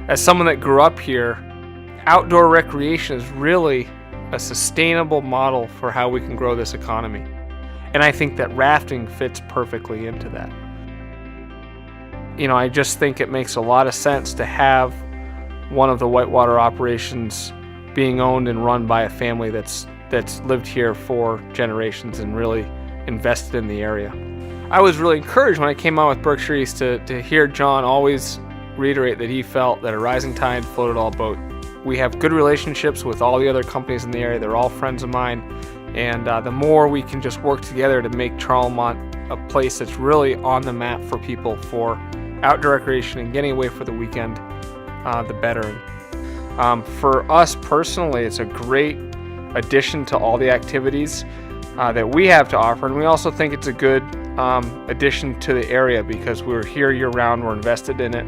as someone that grew up here, outdoor recreation is really a sustainable model for how we can grow this economy. And I think that rafting fits perfectly into that. I just think it makes a lot of sense to have one of the whitewater operations being owned and run by a family that's lived here for generations and really invested in the area. I was really encouraged when I came on with Berkshire East to hear John always reiterate that he felt that a rising tide floated all boats. We have good relationships with all the other companies in the area. They're all friends of mine. And the more we can just work together to make Charlemont a place that's really on the map for people for outdoor recreation and getting away for the weekend, the better. For us personally, it's a great addition to all the activities that we have to offer. And we also think it's a good addition to the area because we're here year-round, we're invested in it.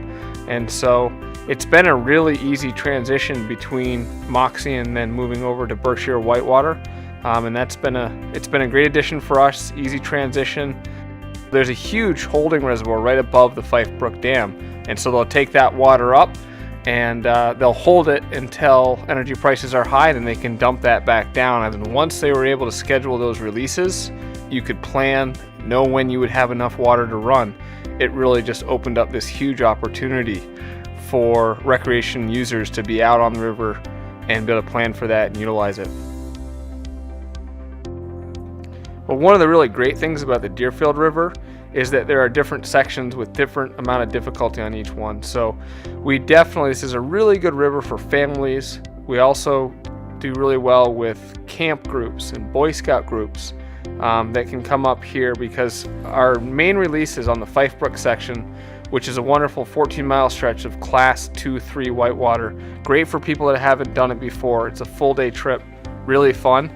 And so it's been a really easy transition between Moxie and then moving over to Berkshire Whitewater. And it's been a great addition for us, easy transition. There's a huge holding reservoir right above the Fife Brook Dam. And so they'll take that water up and they'll hold it until energy prices are high, and then they can dump that back down. And then once they were able to schedule those releases, you could plan, know when you would have enough water to run. It really just opened up this huge opportunity for recreation users to be out on the river and be able to plan for that and utilize it. But one of the really great things about the Deerfield River is that there are different sections with different amount of difficulty on each one. So this is a really good river for families. We also do really well with camp groups and Boy Scout groups that can come up here, because our main release is on the Fife Brook section, which is a wonderful 14-mile stretch of Class 2-3 whitewater. Great for people that haven't done it before. It's a full-day trip, really fun.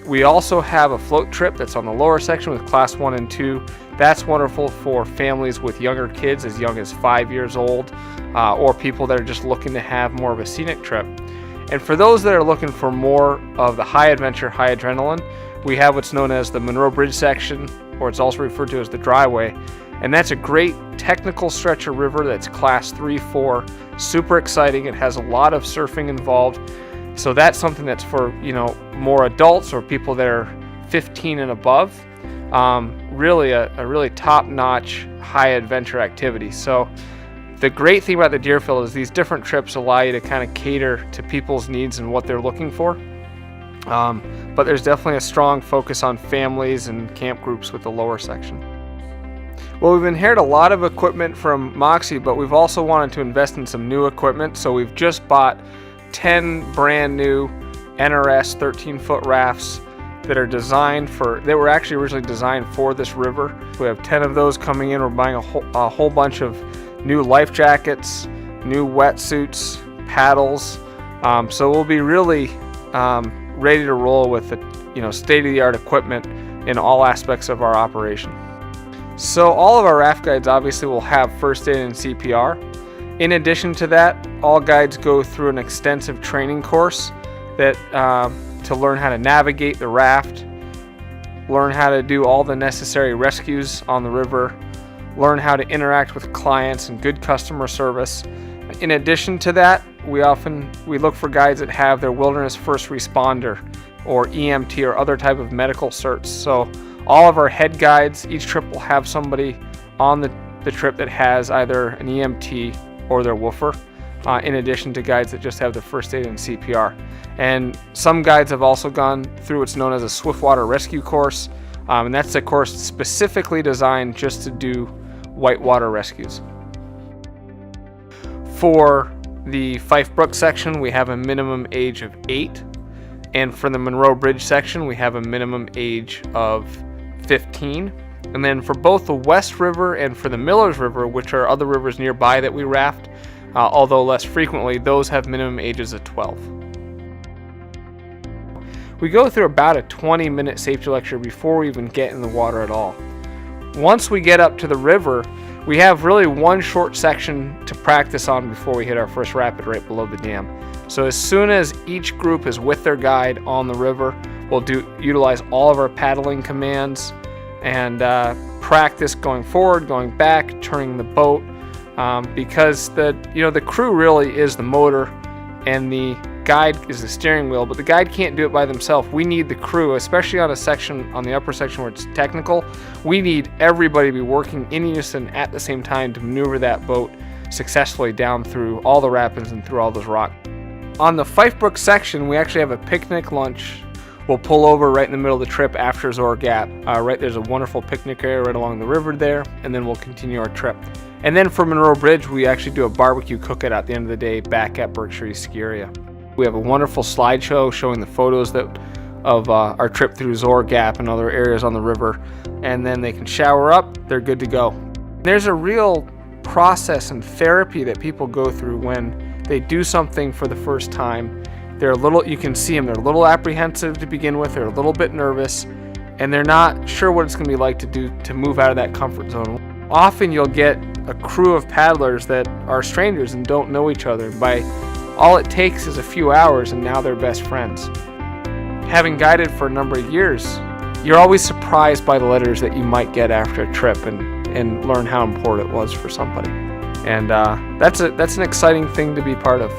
We also have a float trip that's on the lower section with Class 1 and 2. That's wonderful for families with younger kids as young as 5 years old, or people that are just looking to have more of a scenic trip. And for those that are looking for more of the high adventure, high adrenaline, we have what's known as the Monroe Bridge section, or it's also referred to as the Dryway. And that's a great technical stretch of river that's Class 3-4, super exciting. It has a lot of surfing involved. So that's something that's for, more adults or people that are 15 and above. Really a really top-notch high adventure activity. So the great thing about the Deerfield is these different trips allow you to kind of cater to people's needs and what they're looking for. But there's definitely a strong focus on families and camp groups with the lower section. Well, we've inherited a lot of equipment from Moxie, but we've also wanted to invest in some new equipment. So we've just bought 10 brand new NRS 13-foot rafts that were actually originally designed for this river. We have 10 of those coming in. We're buying a whole bunch of new life jackets, new wetsuits, paddles. So we'll be really ready to roll with the state-of-the-art equipment in all aspects of our operation. So all of our raft guides obviously will have first aid and CPR. In addition to that, all guides go through an extensive training course that to learn how to navigate the raft, learn how to do all the necessary rescues on the river, learn how to interact with clients and good customer service. In addition to that, we look for guides that have their wilderness first responder or EMT or other type of medical certs. So all of our head guides, each trip will have somebody on the trip that has either an EMT or their woofer, in addition to guides that just have the first aid and CPR. And some guides have also gone through what's known as a Swiftwater rescue course, and that's a course specifically designed just to do whitewater rescues. For the Fife Brook section, we have a minimum age of 8, and for the Monroe Bridge section, we have a minimum age of 15. And then for both the West River and for the Millers River, which are other rivers nearby that we raft, although less frequently, those have minimum ages of 12. We go through about a 20-minute safety lecture before we even get in the water at all. Once we get up to the river, we have really one short section to practice on before we hit our first rapid right below the dam. So as soon as each group is with their guide on the river, we'll utilize all of our paddling commands and practice going forward, going back, turning the boat, because the crew really is the motor, and the guide is the steering wheel. But the guide can't do it by themselves. We need the crew, especially on the upper section where it's technical. We need everybody to be working in unison at the same time to maneuver that boat successfully down through all the rapids and through all those rocks. On the Fife Brook section, we actually have a picnic lunch. We'll pull over right in the middle of the trip after Zor Gap. Right there's a wonderful picnic area right along the river there, and then we'll continue our trip. And then for Monroe Bridge, we actually do a barbecue cookout at the end of the day back at Berkshire ski area. We have a wonderful slideshow showing the photos of our trip through Zor Gap and other areas on the river, and then they can shower up. They're good to go. There's a real process and therapy that people go through when they do something for the first time. You can see them, they're a little apprehensive to begin with, they're a little bit nervous, and they're not sure what it's going to be like to move out of that comfort zone. Often you'll get a crew of paddlers that are strangers and don't know each other. All it takes is a few hours, and now they're best friends. Having guided for a number of years, you're always surprised by the letters that you might get after a trip and learn how important it was for somebody. And that's an exciting thing to be part of.